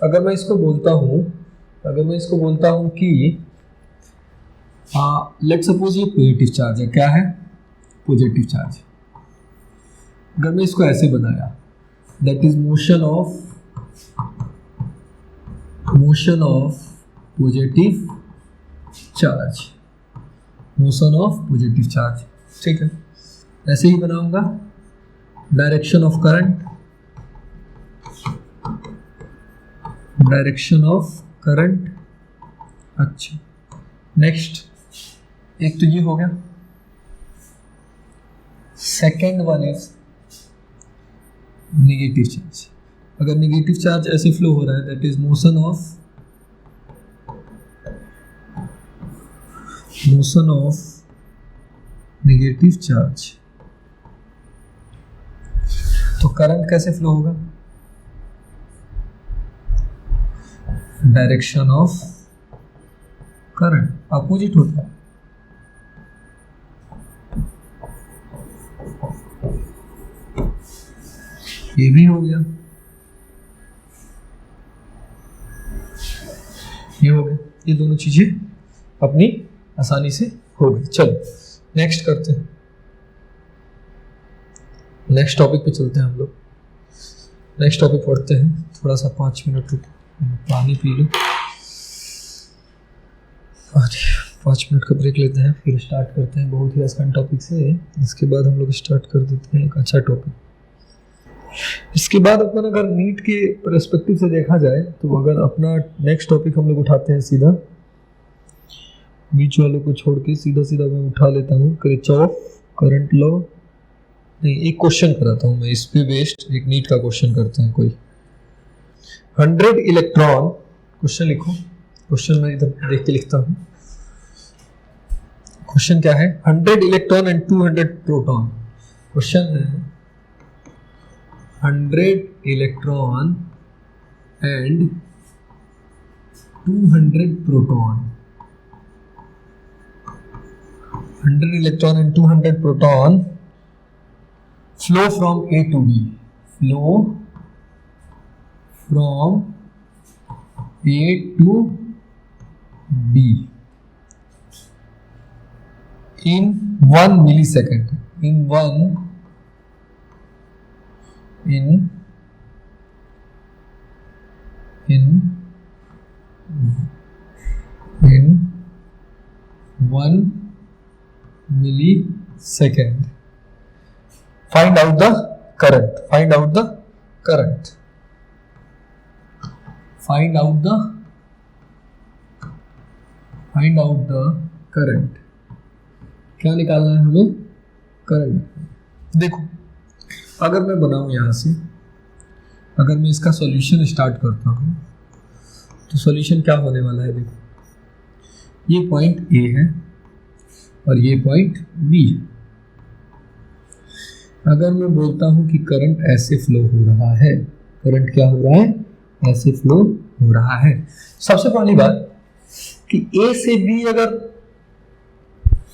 अगर मैं इसको बोलता हूं कि लेट सपोज ये पॉजिटिव चार्ज है, क्या है, पॉजिटिव चार्ज। अगर मैं इसको ऐसे बनाया, that is motion of positive charge, ठीक है। ऐसे ही बनाऊंगा डायरेक्शन ऑफ करंट। अच्छा, नेक्स्ट एक तो ये हो गया। Second one is negative charge. अगर निगेटिव चार्ज ऐसे फ्लो हो रहा है, that is motion of negative charge. तो करंट कैसे फ्लो होगा, डायरेक्शन ऑफ करंट अपोजिट होता है। ये भी हो गया, ये हो गया, ये दोनों चीजें अपनी आसानी से हो गई। चलो नेक्स्ट करते हैं, नेक्स्ट टॉपिक पे चलते हैं हम लोग। नेक्स्ट टॉपिक पढ़ते हैं, थोड़ा सा 5 मिनट रुक, पानी पी लो और 5 मिनट का ब्रेक लेते हैं, फिर स्टार्ट करते हैं बहुत ही आसान टॉपिक से। इसके बाद हम लोग स्टार्ट कर देते हैं एक अच्छा टॉपिक। इसके बाद अपन अगर नीट के पर्सपेक्टिव से देखा जाए तो अगर अपना नेक्स्ट टॉपिक हम लोग उठाते हैं, सीधा बीच वालों को छोड़ के सीधा मैं उठा लेता हूँ, किरचॉफ करंट लॉ। नहीं, एक क्वेश्चन कराता हूँ मैं, इस पे बेस्ड एक नीट का क्वेश्चन करते हैं कोई। 100 इलेक्ट्रॉन, क्वेश्चन लिखो, क्वेश्चन मैं इधर देख के लिखता हूँ। क्वेश्चन क्या है, 100 इलेक्ट्रॉन एंड 200 प्रोटॉन। क्वेश्चन है 100 electron and 200 proton. 100 electron and 200 proton flow from A to B. Flow from A to B in 1 millisecond. In 1 millisecond. Find out the current. Find out the current. Find out the current. क्या निकालना है हमें, current. देखो अगर मैं बनाऊं यहां से, अगर मैं इसका सॉल्यूशन स्टार्ट करता हूं तो सॉल्यूशन क्या होने वाला है। देखो ये पॉइंट ए है और ये पॉइंट बी है। अगर मैं बोलता हूं कि करंट ऐसे फ्लो हो रहा है, करंट क्या हो रहा है, ऐसे फ्लो हो रहा है। सबसे पहली बात कि ए से बी अगर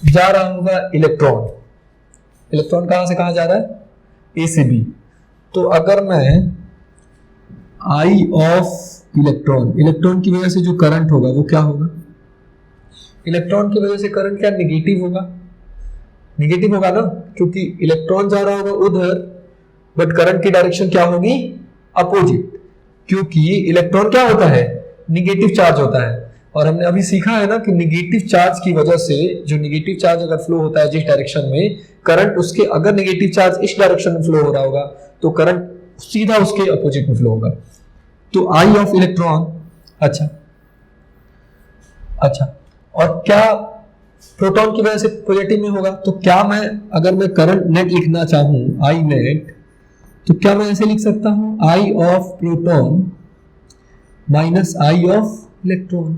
जा रहा होगा इलेक्ट्रॉन, इलेक्ट्रॉन कहां से कहां जा रहा है, ए से बी। तो अगर मैं आई ऑफ इलेक्ट्रॉन, इलेक्ट्रॉन की वजह से जो करंट होगा वो क्या होगा, इलेक्ट्रॉन की वजह से करंट क्या निगेटिव होगा, निगेटिव होगा ना, क्योंकि इलेक्ट्रॉन जा रहा होगा उधर, बट करंट की डायरेक्शन क्या होगी, अपोजिट, क्योंकि इलेक्ट्रॉन क्या होता है, निगेटिव चार्ज होता है। और हमने अभी सीखा है ना कि निगेटिव चार्ज की वजह से, जो निगेटिव चार्ज अगर फ्लो होता है जिस डायरेक्शन में, करंट उसके, अगर निगेटिव चार्ज इस डायरेक्शन में फ्लो हो रहा होगा तो करंट सीधा उसके अपोजिट में फ्लो होगा। तो आई ऑफ इलेक्ट्रॉन, अच्छा, और क्या प्रोटॉन की वजह से पॉजिटिव में होगा। तो क्या मैं, अगर मैं करंट नेट लिखना चाहूं, आई नेट, तो क्या मैं ऐसे लिख सकता हूं, I of proton minus I of electron,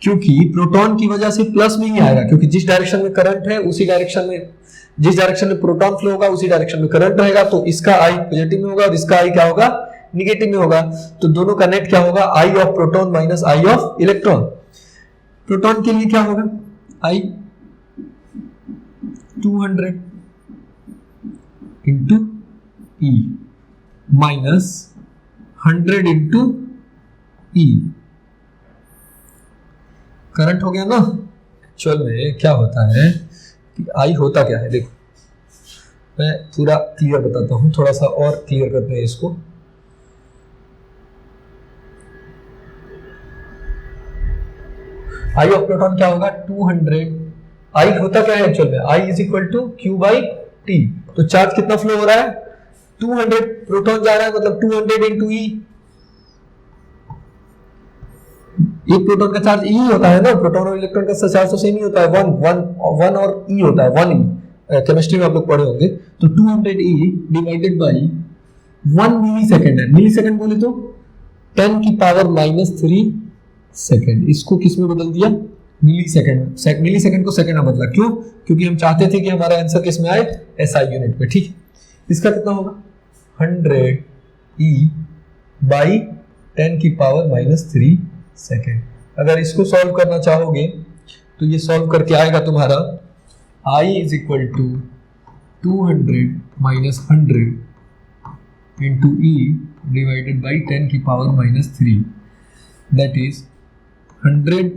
क्योंकि प्रोटॉन की वजह से प्लस में ही आएगा, क्योंकि जिस डायरेक्शन में करंट है उसी डायरेक्शन में, जिस डायरेक्शन में प्रोटॉन फ्लो होगा उसी डायरेक्शन में करंट रहेगा। तो इसका आई पॉजिटिव में होगा और इसका आई क्या होगा, निगेटिव में होगा। तो दोनों का नेट क्या होगा, I of proton minus I of electron. Proton के लिए क्या होगा, I 200 into E minus 100 into E current हो गया ना। एक्चुअल में क्या होता है कि आई होता क्या है, देखो मैं पूरा क्लियर बताता हूं, थोड़ा सा और क्लियर करते हैं इसको। आई ऑफ प्रोटॉन क्या होगा 200। आई होता क्या है एक्चुअल में, I is equal to Q by T. तो चार्ज कितना फ्लो हो रहा है 200, प्रोटॉन जा रहा है मतलब 200 इंटू ई। एक प्रोटॉन का चार्ज ई होता है ना, प्रोटॉन और इलेक्ट्रॉन का चार्ज तो सेम ही होता है, वन और ई होता है, 1 ई। केमिस्ट्री में आप लोग पढ़े होंगे। तो 200 ई डिवाइडेड बाई 1 मिली सेकेंड है, मिली सेकेंड बोले तो 10 की पावर -3 सेकेंड। इसको किस में बदल दिया, मिली सेकेंड में। मिली सेकेंड को सेकेंड में बदला, क्यों? क्योंकि हम चाहते थे कि हमारा आंसर किस में आए, एसआई यूनिट में। ठीक है, इसका कितना होगा 100 ई बाई 10 की पावर -3 सेकेंड। अगर इसको सॉल्व करना चाहोगे तो ये सॉल्व करके आएगा तुम्हारा I is equal to 200 minus 100 into E divided by 10 की power -3, that is 100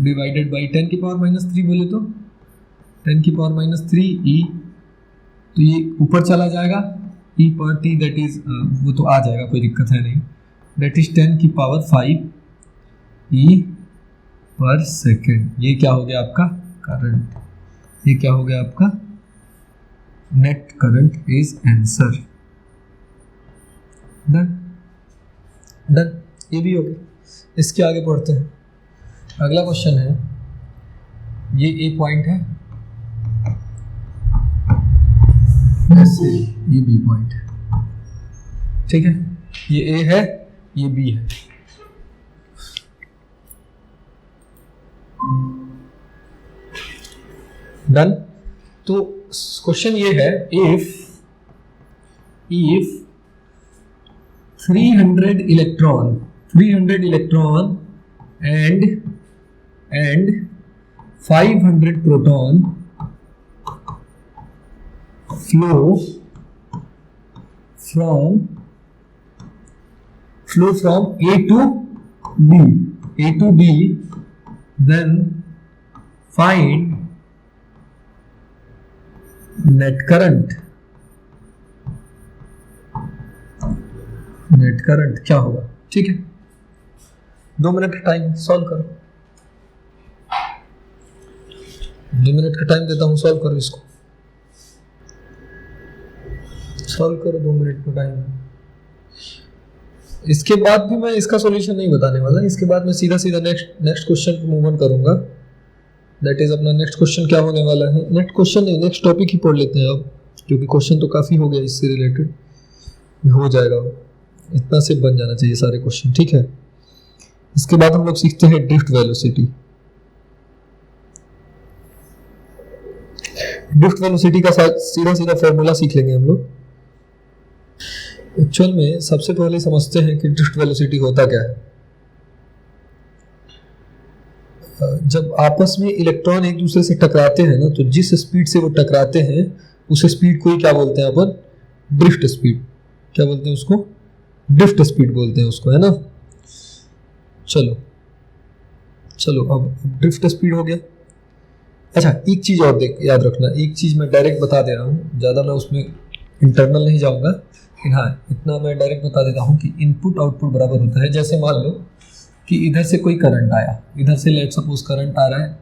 divided by 10 की पावर -3 बोले तो 10 की पावर -3 ई, तो ये ऊपर चला जाएगा ई पर टी, दैट इज वो तो आ जाएगा, कोई दिक्कत है नहीं, दैट इज 10 की पावर 5 ई पर सेकेंड। ये क्या हो गया आपका करंट, ये क्या हो गया आपका net current is answer. Done done, ये भी हो गया। इसके आगे पढ़ते हैं, अगला क्वेश्चन है, ये ए पॉइंट है ऐसे, ये बी पॉइंट है, ठीक है, ये ए है ये बी है। डन। तो क्वेश्चन ये है, if 300 electron and 500 proton flow from A to B, then find net current क्या होगा। ठीक है, 2 मिनट का टाइम, सॉल्व करो। 2 मिनट का टाइम देता हूं, सॉल्व करो इसको, सॉल्व करो 2 मिनट का टाइम। इसके बाद भी मैं इसका सॉल्यूशन नहीं बताने वाला, इसके बाद मैं सीधा नेक्स्ट क्वेश्चन मूव ऑन करूंगा। दैट इज अपना नेक्स्ट क्वेश्चन क्या होने वाला है, नेक्स्ट क्वेश्चन नहीं, नेक्स्ट टॉपिक ही पढ़ लेते हैं अब, क्योंकि क्वेश्चन तो काफी हो गया, इससे रिलेटेड हो जाएगा, इतना से बन जाना चाहिए सारे क्वेश्चन। ठीक है, इसके बाद हम लोग सीखते हैं ड्रिफ्ट वेलोसिटी। ड्रिफ्ट वेलोसिटी का सीधा फॉर्मूला सीख लेंगे हम लोग। एक्चुअल में सबसे पहले समझते हैं कि ड्रिफ्ट वेलोसिटी होता क्या है। जब आपस में इलेक्ट्रॉन एक दूसरे से टकराते हैं ना, तो जिस स्पीड से वो टकराते हैं उस स्पीड को ही क्या बोलते हैं अपन, ड्रिफ्ट स्पीड। क्या बोलते हैं उसको, ड्रिफ्ट स्पीड बोलते हैं उसको, है ना। चलो अब ड्रिफ्ट स्पीड हो गया। अच्छा, एक चीज और याद रखना, एक चीज मैं डायरेक्ट बता दे रहा हूँ, ज़्यादा मैं उसमें इंटरनल नहीं जाऊँगा, लेकिन हाँ इतना मैं डायरेक्ट बता देता हूँ कि इनपुट आउटपुट बराबर होता है। जैसे मान लो कि इधर से कोई करंट आया, इधर से लेट सपोज करंट आ रहा है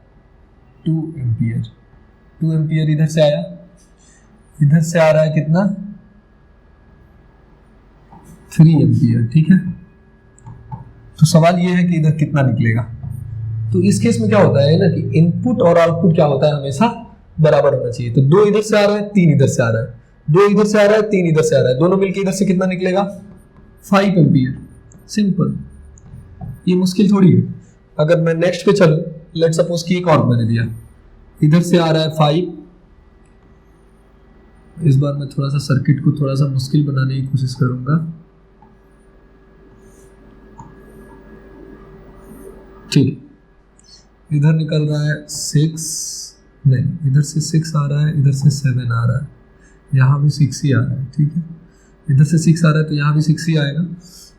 2 एम्पियर इधर से आया, इधर से आ रहा है कितना 3 एम्पियर। ठीक है, तो सवाल ये है कि इधर कितना निकलेगा। तो इस केस में क्या होता है ना कि इनपुट और आउटपुट क्या होता है, हमेशा बराबर होना चाहिए। तो 2 इधर से आ रहा है 3 इधर से आ रहा है, 2 इधर से आ रहा है 3 इधर से आ रहा है, दोनों मिलकर इधर से कितना निकलेगा 5 एम्पियर। सिंपल, ये मुश्किल थोड़ी है। अगर मैं नेक्स्ट पे चलूं, लेट सपोज कि एक और मैंने दिया, इधर से आ रहा है 5, इस बार मैं थोड़ा सा सर्किट को थोड़ा सा मुश्किल बनाने की कोशिश करूंगा। ठीक, इधर निकल रहा है 6, नहीं इधर से 6 आ रहा है, इधर से 7 आ रहा है, यहाँ भी 6 ही आ रहा है। ठीक है, इधर से 6 आ रहा है तो यहाँ भी 6 ही आएगा।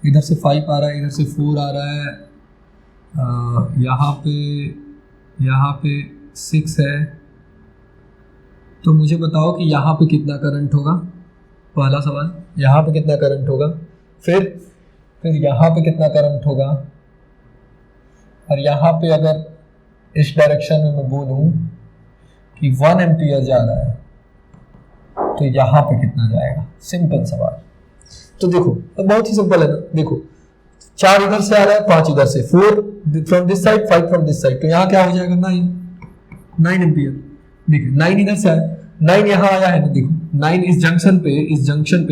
इधर से 5 आ रहा है, इधर से 4 आ रहा है, यहाँ पे 6 है। तो मुझे बताओ कि यहाँ पे कितना करंट होगा, पहला सवाल। यहाँ पे कितना करंट होगा, फिर यहाँ पे कितना करंट होगा, और यहाँ पे अगर इस डायरेक्शन में मैं बोलूँ कि 1 एम्पियर जा रहा है तो यहाँ पे कितना जाएगा। सिंपल सवाल। तो देखो तो बहुत ही सिंपल है ना। देखो 4 इधर से आ रहा है, 5 इधर से, 4 from this side, 5 from this side, तो यहाँ क्या हो जाएगा 9 एम्पियर। देखिए 9 इधर से आया, 9 यहाँ आया है ना। देखो 9 इस जंक्शन पे,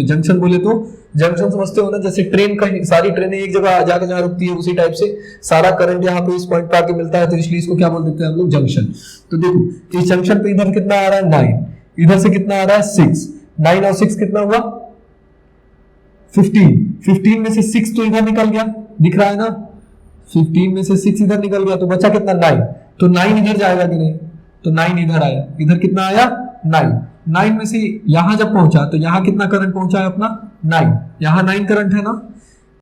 जंक्शन बोले तो जंक्शन समझते हो ना, जैसे ट्रेन का सारी ट्रेनें एक जगह जाके जहाँ रुकती है, उसी टाइप से सारा करंट यहाँ पे इस पॉइंट पे आके मिलता है, तो इसलिए इसको क्या बोल देते हैं हम लोग, जंक्शन। तो देखो इस जंक्शन पे इधर कितना आ रहा है 9, इधर से कितना आ रहा है 6, 9 और 6 कितना हुआ 15 में से 6 तो इधर निकल गया, दिख रहा है ना। 15 में से 6 इधर निकल गया, तो बचा कितना 9। तो 9 इधर जाएगा कि नहीं, तो 9 इधर आया, इधर कितना आया 9 में से यहां जब पहुंचा तो यहां कितना करंट पहुंचा है अपना 9, यहां 9 करंट है ना।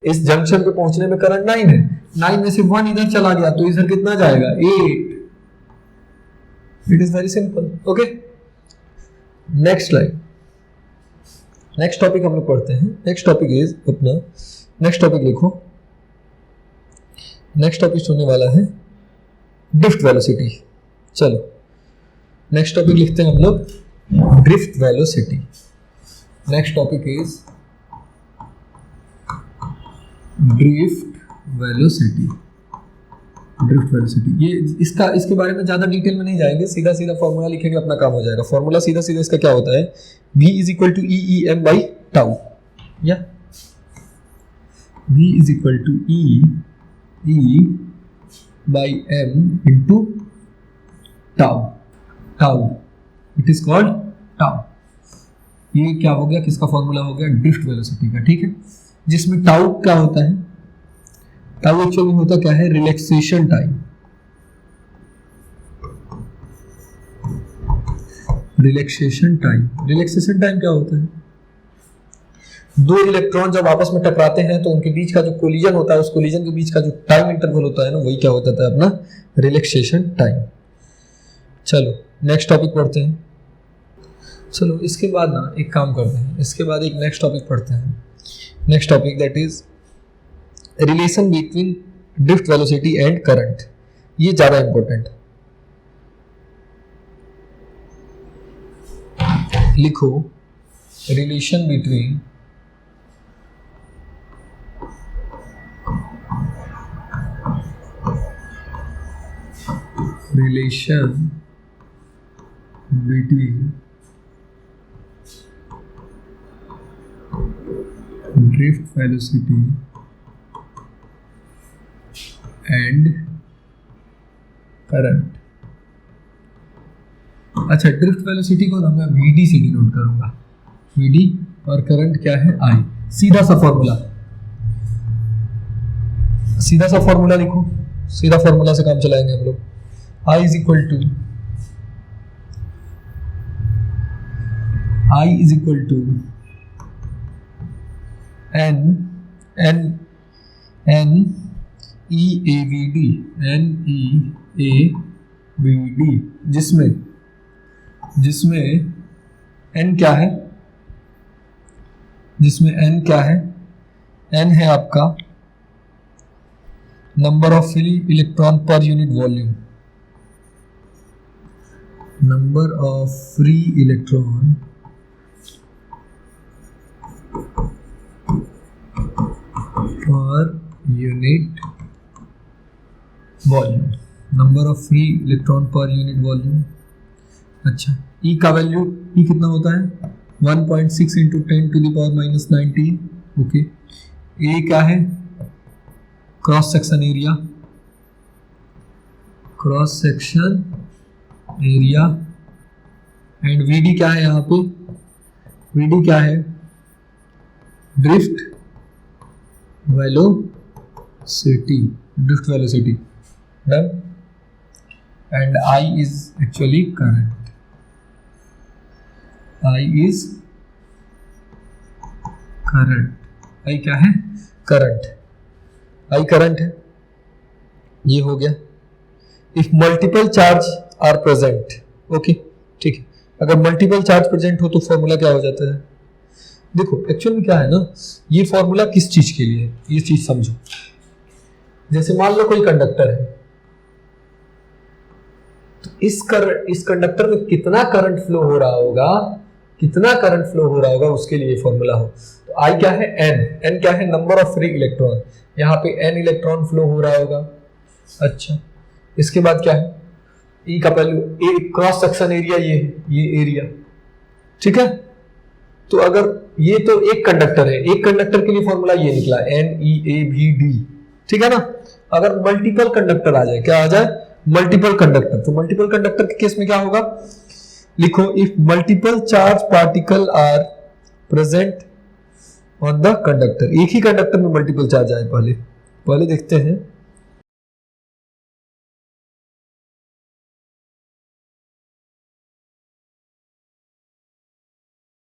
इस जंक्शन पे पहुंचने में करंट 9 है, 9 में से 1 इधर चला गया तो इधर कितना जाएगा 8। It is very simple. Okay, next slide. Next topic हम लोग पढ़ते हैं। नेक्स्ट टॉपिक इज अपना, नेक्स्ट टॉपिक लिखो। नेक्स्ट टॉपिक होने वाला है ड्रिफ्ट वेलोसिटी। चलो नेक्स्ट टॉपिक लिखते हैं हम लोग, drift velocity. Next topic is drift velocity. Drift velocity, ये इसके बारे में ज्यादा डिटेल में नहीं जाएंगे, सीधा सीधा फॉर्मूला लिखेंगे, अपना काम हो जाएगा। फॉर्मूला सीधा सीधा इसका क्या होता है, v is equal to E M by tau, या v is equal to E by M into tau, it is called tau. ये क्या हो गया, किसका फॉर्मूला हो गया, ड्रिफ्ट वेलोसिटी का। ठीक है, जिसमें टाउ क्या होता है, टाउ एक्चुअली होता क्या है, रिलैक्सेशन टाइम। रिलैक्सेशन टाइम क्या होता है, दो इलेक्ट्रॉन जब आपस में टकराते हैं तो उनके बीच का जो कोलिजन होता है, उस कोलिजन के बीच का जो टाइम इंटरवल होता है ना, वही क्या होता था अपना रिलैक्सेशन टाइम। चलो नेक्स्ट टॉपिक पढ़ते हैं। चलो इसके बाद ना एक काम करते हैं, इसके बाद एक नेक्स्ट टॉपिक पढ़ते हैं। Next topic that is relation between drift velocity and current. ये ज्यादा इंपॉर्टेंट। लिखो relation between drift velocity and current. अच्छा, ड्रिफ्ट वेलोसिटी को ना मैं VD से डिनोट करूंगा, VD, और करंट क्या है I। सीधा सा फॉर्मूला लिखो, सीधा फॉर्मूला से काम चलाएंगे हम लोग। I is equal to N EAVD, जिसमें N क्या है, N है आपका number of free electron per unit volume, number of free electron per unit volume, number of free electron per unit volume. अच्छा, E का वैल्यू, E कितना होता है 1.6 into 10 to the power minus 19। Okay, A क्या है, cross section area, and VD क्या है, यहाँ पे VD क्या है, drift velocity, done. And I is actually current, I क्या है, करंट, आई करंट है, ये हो गया। If multiple charge are present, okay ठीक है, अगर मल्टीपल चार्ज प्रेजेंट हो तो फॉर्मूला क्या हो जाता है? देखो एक्चुअल में क्या है ना, ये फॉर्मूला किस चीज के लिए है ये चीज समझो। जैसे मान लो कोई कंडक्टर है, तो इस कंडक्टर में कितना करंट फ्लो हो रहा होगा, कितना करंट फ्लो हो रहा होगा उसके लिए फॉर्मूला हो। तो आई क्या है? एन क्या है? नंबर ऑफ फ्री इलेक्ट्रॉन, यहाँ पे एन इलेक्ट्रॉन फ्लो हो रहा होगा। अच्छा, इसके बाद क्या है? ई का वैल्यू, ए क्रॉस सेक्शन एरिया, ये एरिया, ठीक है। तो अगर ये तो एक कंडक्टर है, एक कंडक्टर के लिए फॉर्मूला ये निकला एन ई ए भी डी, ठीक है ना। अगर मल्टीपल कंडक्टर आ जाए, क्या आ जाए? मल्टीपल कंडक्टर, तो मल्टीपल कंडक्टर के केस में क्या होगा? लिखो, if multiple charge particle are present on the conductor, एक ही कंडक्टर में मल्टीपल चार्ज आए, पहले देखते हैं